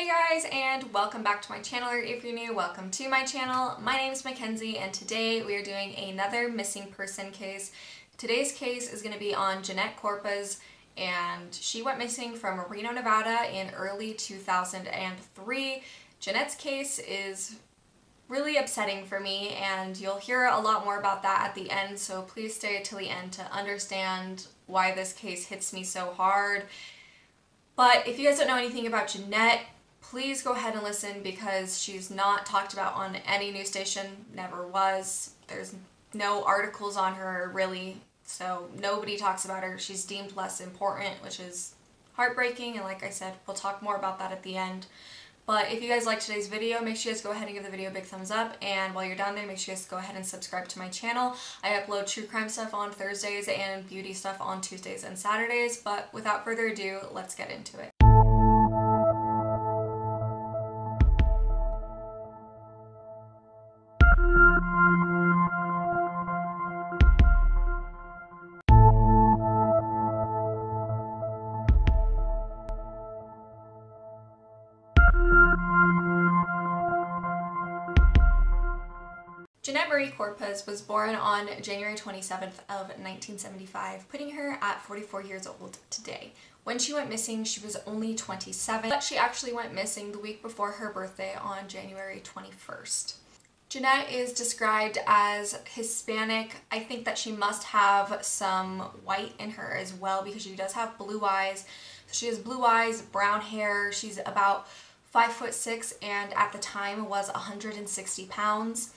Hey guys, and welcome back to my channel, or if you're new, welcome to my channel. My name is Mackenzie, and today we are doing another missing person case. Today's case is going to be on Jeanette Corpuz, and she went missing from Reno, Nevada in early 2003. Jeanette's case is really upsetting for me, and you'll hear a lot more about that at the end, so please stay till the end to understand why this case hits me so hard. But if you guys don't know anything about Jeanette, please go ahead and listen, because she's not talked about on any news station, never was. There's no articles on her really, so nobody talks about her. She's deemed less important, which is heartbreaking, and like I said, we'll talk more about that at the end. But if you guys liked today's video, make sure you guys go ahead and give the video a big thumbs up, and while you're down there, make sure you guys go ahead and subscribe to my channel. I upload true crime stuff on Thursdays and beauty stuff on Tuesdays and Saturdays, but without further ado, let's get into it. Jeanette Marie Corpuz was born on January 27th of 1975, putting her at 44 years old today. When she went missing, she was only 27, but she actually went missing the week before her birthday on January 21st. Jeanette is described as Hispanic. I think that she must have some white in her as well, because she does have blue eyes. So she has blue eyes, brown hair. She's about 5'6", and at the time was 160 pounds.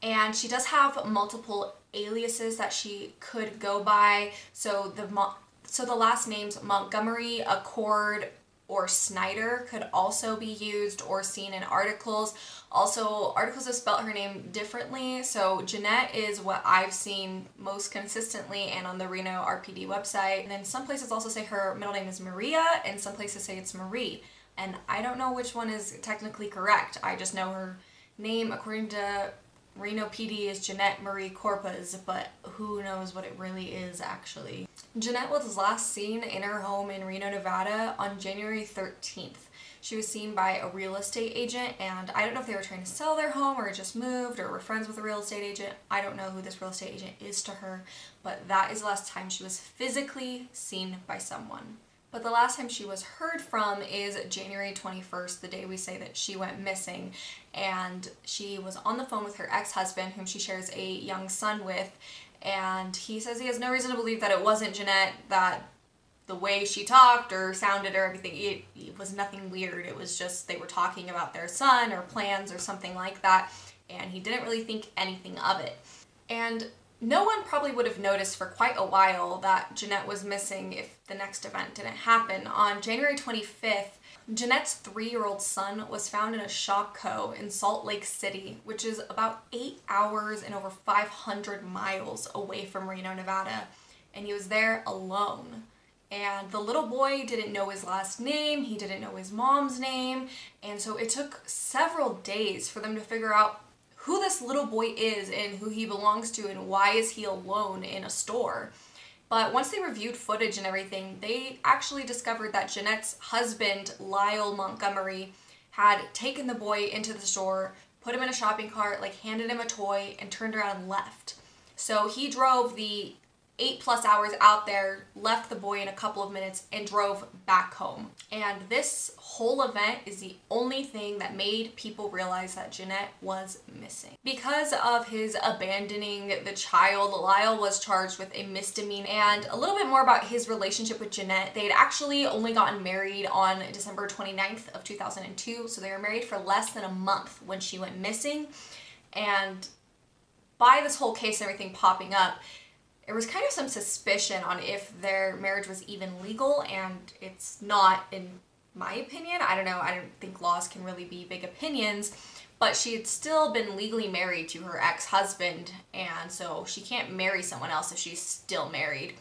And she does have multiple aliases that she could go by. So the last names Montgomery, Accord, or Snyder could also be used or seen in articles. Also, articles have spelled her name differently. So Jeanette is what I've seen most consistently and on the Reno RPD website. And then some places also say her middle name is Maria, and some places say it's Marie. And I don't know which one is technically correct. I just know her name, according to Reno PD, is Jeanette Marie Corpuz, but who knows what it really is actually. Jeanette was last seen in her home in Reno, Nevada on January 13th. She was seen by a real estate agent, and I don't know if they were trying to sell their home or just moved or were friends with a real estate agent. I don't know who this real estate agent is to her, but that is the last time she was physically seen by someone. But the last time she was heard from is January 21st, the day we say that she went missing, and she was on the phone with her ex-husband, whom she shares a young son with, and he says he has no reason to believe that it wasn't Jeanette, that the way she talked or sounded or everything, it was nothing weird. It was just they were talking about their son or plans or something like that, and he didn't really think anything of it. And no one probably would have noticed for quite a while that Jeanette was missing if the next event didn't happen. On January 25th, Jeanette's 3-year-old son was found in a Shopko in Salt Lake City, which is about 8 hours and over 500 miles away from Reno, Nevada, and he was there alone. And the little boy didn't know his last name, he didn't know his mom's name, and so it took several days for them to figure out who this little boy is and who he belongs to and why is he alone in a store. But once they reviewed footage and everything, they actually discovered that Jeanette's husband, Lyle Montgomery, had taken the boy into the store, put him in a shopping cart, like handed him a toy, and turned around and left. So he drove the 8+ hours out there, left the boy in a couple of minutes, and drove back home. And this whole event is the only thing that made people realize that Jeanette was missing. Because of his abandoning the child, Lyle was charged with a misdemeanor. And a little bit more about his relationship with Jeanette. They had actually only gotten married on December 29th of 2002, so they were married for less than a month when she went missing. And by this whole case and everything popping up, there was kind of some suspicion on if their marriage was even legal, and it's not, in my opinion. I don't know, I don't think laws can really be big opinions, but she had still been legally married to her ex-husband, and so she can't marry someone else if she's still married.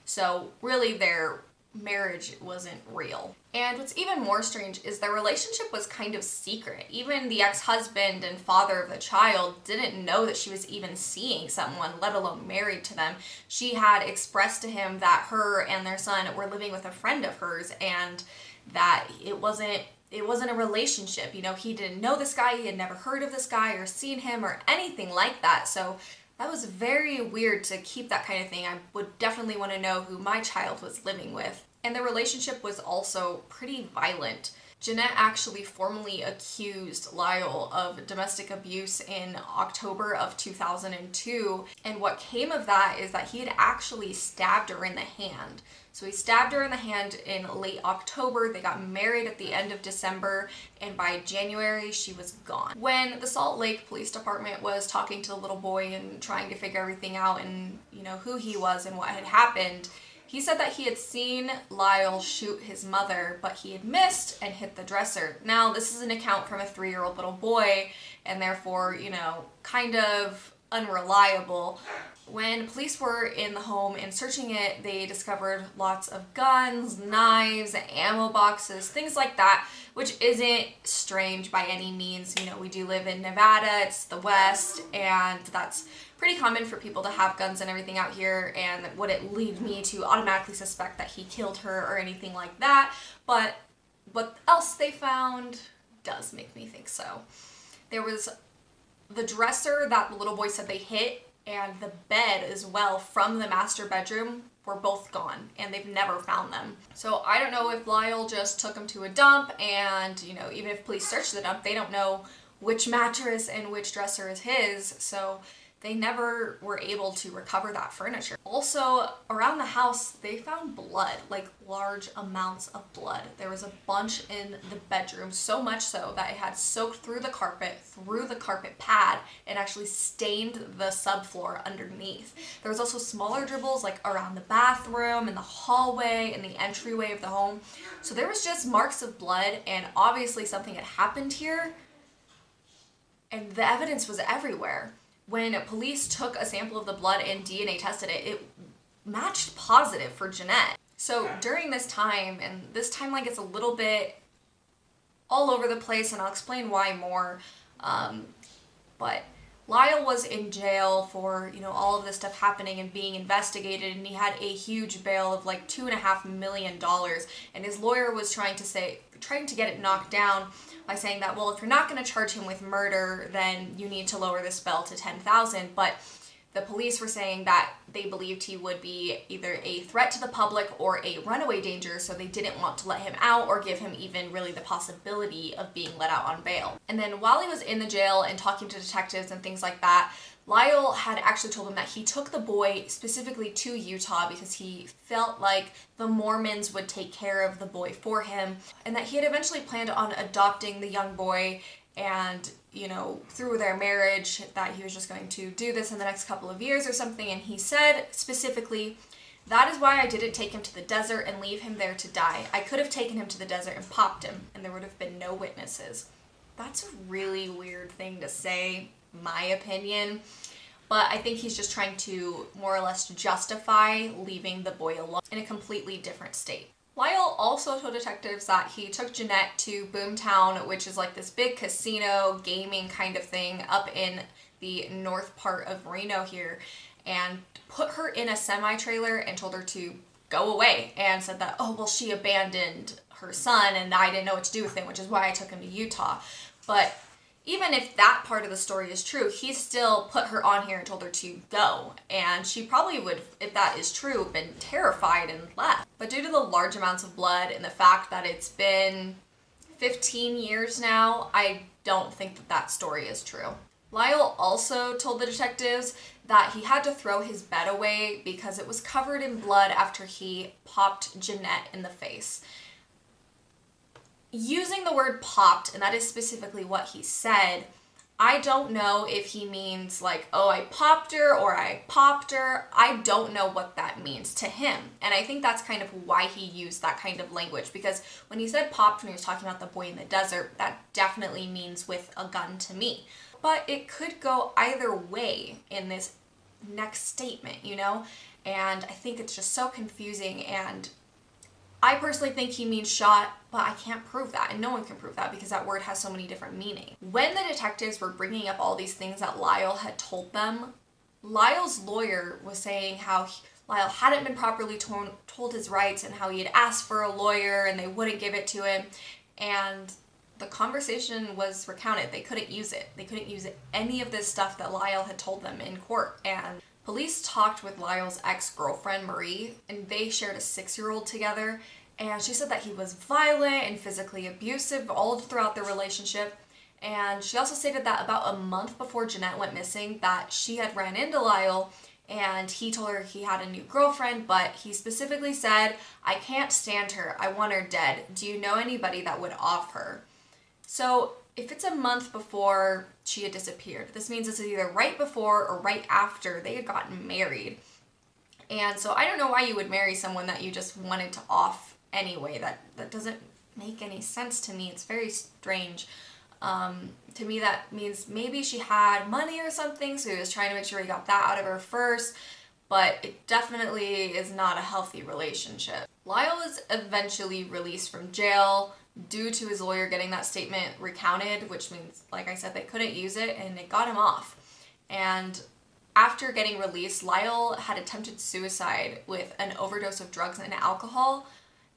So really their marriage wasn't real. And what's even more strange is their relationship was kind of secret. Even the ex-husband and father of the child didn't know that she was even seeing someone, let alone married to them. She had expressed to him that her and their son were living with a friend of hers, and that it wasn't it wasn't a relationship. You know, he didn't know this guy, he had never heard of this guy or seen him or anything like that. So that was very weird to keep that kind of thing. I would definitely want to know who my child was living with. And the relationship was also pretty violent. Jeanette actually formally accused Lyle of domestic abuse in October of 2002, and what came of that is that he had actually stabbed her in the hand. So he stabbed her in the hand in late October, they got married at the end of December, and by January she was gone. When the Salt Lake Police Department was talking to the little boy and trying to figure everything out and, you know, who he was and what had happened, he said that he had seen Lyle shoot his mother, but he had missed and hit the dresser. Now, this is an account from a 3-year-old little boy, and therefore, you know, kind of unreliable. When police were in the home and searching it, they discovered lots of guns, knives, ammo boxes, things like that, which isn't strange by any means. You know, we do live in Nevada, it's the West, and that's pretty common for people to have guns and everything out here, and would it lead me to automatically suspect that he killed her or anything like that, but what else they found does make me think so. There was the dresser that the little boy said they hit, and the bed as well from the master bedroom were both gone, and they've never found them. So I don't know if Lyle just took them to a dump, and, you know, even if police search the dump, they don't know which mattress and which dresser is his, so they never were able to recover that furniture. Also, around the house, they found blood, like large amounts of blood. There was a bunch in the bedroom, so much so that it had soaked through the carpet pad, and actually stained the subfloor underneath. There was also smaller dribbles like around the bathroom, in the hallway, in the entryway of the home. So there was just marks of blood, and obviously something had happened here, and the evidence was everywhere. When police took a sample of the blood and DNA tested it, it matched positive for Jeanette. So during this time, and this timeline gets a little bit all over the place, and I'll explain why more, but Lyle was in jail for, you know, all of this stuff happening and being investigated, and he had a huge bail of like $2.5 million, and his lawyer was trying to get it knocked down by saying that, well, if you're not going to charge him with murder, then you need to lower this bail to $10,000. But the police were saying that they believed he would be either a threat to the public or a runaway danger, so they didn't want to let him out or give him even really the possibility of being let out on bail. And then while he was in the jail and talking to detectives and things like that, Lyle had actually told him that he took the boy specifically to Utah because he felt like the Mormons would take care of the boy for him, and that he had eventually planned on adopting the young boy, and, you know, through their marriage, that he was just going to do this in the next couple of years or something. And he said specifically, "That is why I didn't take him to the desert and leave him there to die. I could have taken him to the desert and popped him, and there would have been no witnesses." That's a really weird thing to say, my opinion, but I think he's just trying to more or less justify leaving the boy alone in a completely different state. Lyle also told detectives that he took Jeanette to Boomtown, which is like this big casino, gaming kind of thing up in the north part of Reno here, and put her in a semi-trailer and told her to go away, and said that, oh, well, she abandoned her son and I didn't know what to do with him, which is why I took him to Utah. But even if that part of the story is true, he still put her on here and told her to go. And she probably would, if that is true, have been terrified and left. But due to the large amounts of blood and the fact that it's been 15 years now, I don't think that that story is true. Lyle also told the detectives that he had to throw his bed away because it was covered in blood after he popped Jeanette in the face. Using the word popped, and that is specifically what he said, I don't know if he means like, oh, I popped her or I popped her. I don't know what that means to him. And I think that's kind of why he used that kind of language, because when he said popped, when he was talking about the boy in the desert, that definitely means with a gun to me. But it could go either way in this next statement, you know? And I think it's just so confusing, and I personally think he means shot, but I can't prove that, and no one can prove that because that word has so many different meanings. When the detectives were bringing up all these things that Lyle had told them, Lyle's lawyer was saying how Lyle hadn't been properly told his rights and how he had asked for a lawyer and they wouldn't give it to him. And the conversation was recounted. They couldn't use it. They couldn't use any of this stuff that Lyle had told them in court. And police talked with Lyle's ex-girlfriend, Marie, and they shared a 6-year-old together. And she said that he was violent and physically abusive all throughout their relationship. And she also stated that about a month before Jeanette went missing, that she had ran into Lyle and he told her he had a new girlfriend, but he specifically said, "I can't stand her. I want her dead. Do you know anybody that would off her?" So if it's a month before she had disappeared, this means this is either right before or right after they had gotten married. And so I don't know why you would marry someone that you just wanted to off anyway. That doesn't make any sense to me. It's very strange. To me, that means maybe she had money or something, so he was trying to make sure he got that out of her first, but it definitely is not a healthy relationship. Lyle was eventually released from jail due to his lawyer getting that statement recounted, which means, like I said, they couldn't use it, and it got him off. And after getting released, Lyle had attempted suicide with an overdose of drugs and alcohol,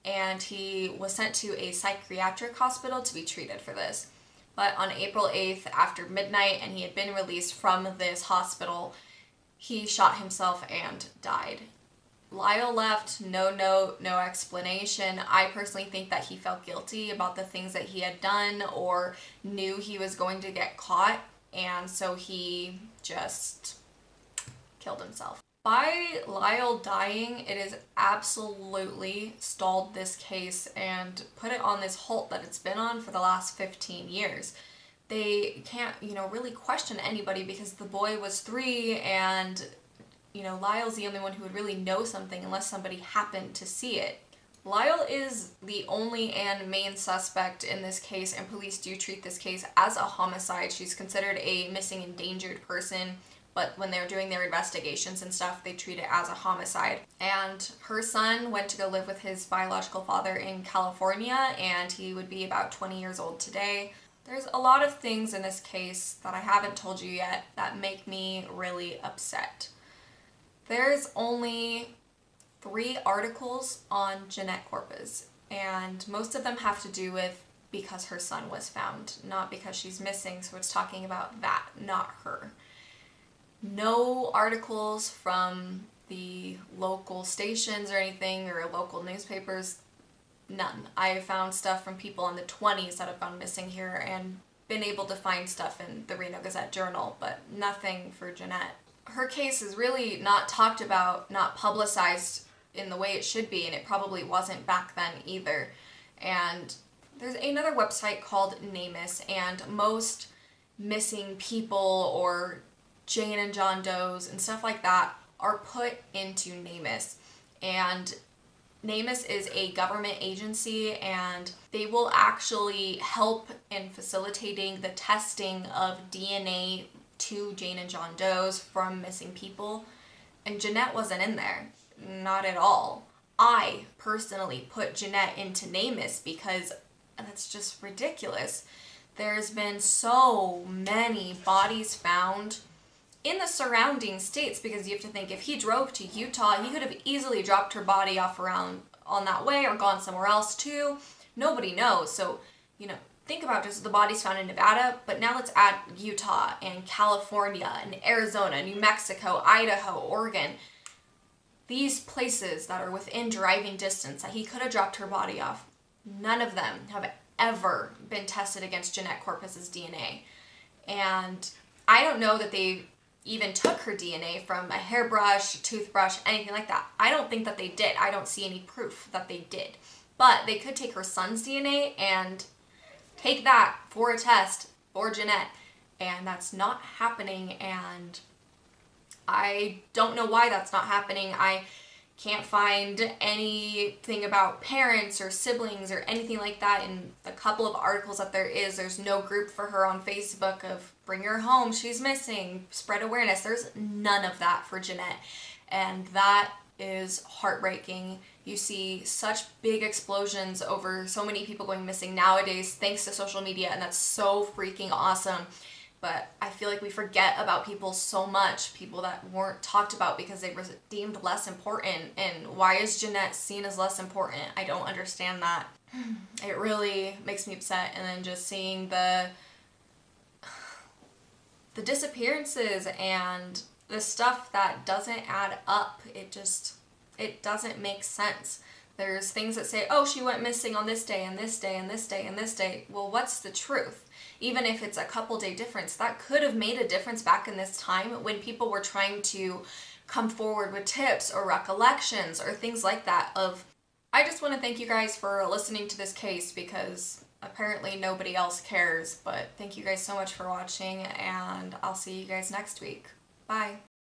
and he was sent to a psychiatric hospital to be treated for this. But on April 8th, after midnight, and he had been released from this hospital, he shot himself and died. Lyle left no note, no explanation. I personally think that he felt guilty about the things that he had done or knew he was going to get caught, and so he just killed himself. By Lyle dying, it has absolutely stalled this case and put it on this halt that it's been on for the last 15 years. They can't, really question anybody because the boy was 3 and, Lyle's the only one who would really know something unless somebody happened to see it. Lyle is the only and main suspect in this case, and police do treat this case as a homicide. She's considered a missing endangered person, but when they're doing their investigations and stuff, they treat it as a homicide. And her son went to go live with his biological father in California, and he would be about 20 years old today. There's a lot of things in this case that I haven't told you yet that make me really upset. There's only 3 articles on Jeanette Corpuz, and most of them have to do with because her son was found, not because she's missing, so it's talking about that, not her. No articles from the local stations or anything, or local newspapers, none. I found stuff from people in the 20s that have gone missing here and been able to find stuff in the Reno Gazette-Journal, but nothing for Jeanette. Her case is really not talked about, not publicized in the way it should be, and it probably wasn't back then either. And there's another website called NamUs, and most missing people or Jane and John Does and stuff like that are put into NamUs. And NamUs is a government agency, and they will actually help in facilitating the testing of DNA to Jane and John Does from missing people. And Jeanette wasn't in there. Not at all. I personally put Jeanette into NamUs because that's just ridiculous. There's been so many bodies found in the surrounding states, because you have to think, if he drove to Utah, he could have easily dropped her body off around on that way or gone somewhere else too. Nobody knows. So, think about just the bodies found in Nevada, but now let's add Utah and California and Arizona, New Mexico, Idaho, Oregon. These places that are within driving distance that he could have dropped her body off, none of them have ever been tested against Jeanette Corpuz's DNA. And I don't know that they even took her DNA from a hairbrush, toothbrush, anything like that. I don't think that they did. I don't see any proof that they did. But they could take her son's DNA and take that for a test for Jeanette, and that's not happening, and I don't know why that's not happening. I can't find anything about parents or siblings or anything like that in the couple of articles that there is. There's no group for her on Facebook of bring her home, she's missing, spread awareness. There's none of that for Jeanette, and that is heartbreaking. You see such big explosions over so many people going missing nowadays thanks to social media, and that's so freaking awesome. But I feel like we forget about people so much, people that weren't talked about because they were deemed less important. And why is Jeanette seen as less important? I don't understand that. it really makes me upset. And then just seeing the disappearances and the stuff that doesn't add up, it doesn't make sense. There's things that say, oh, she went missing on this day and this day and this day and this day. Well, what's the truth? Even if it's a couple day difference, that could have made a difference back in this time when people were trying to come forward with tips or recollections or things like that. I just want to thank you guys for listening to this case, because apparently nobody else cares. But thank you guys so much for watching, and I'll see you guys next week. Bye.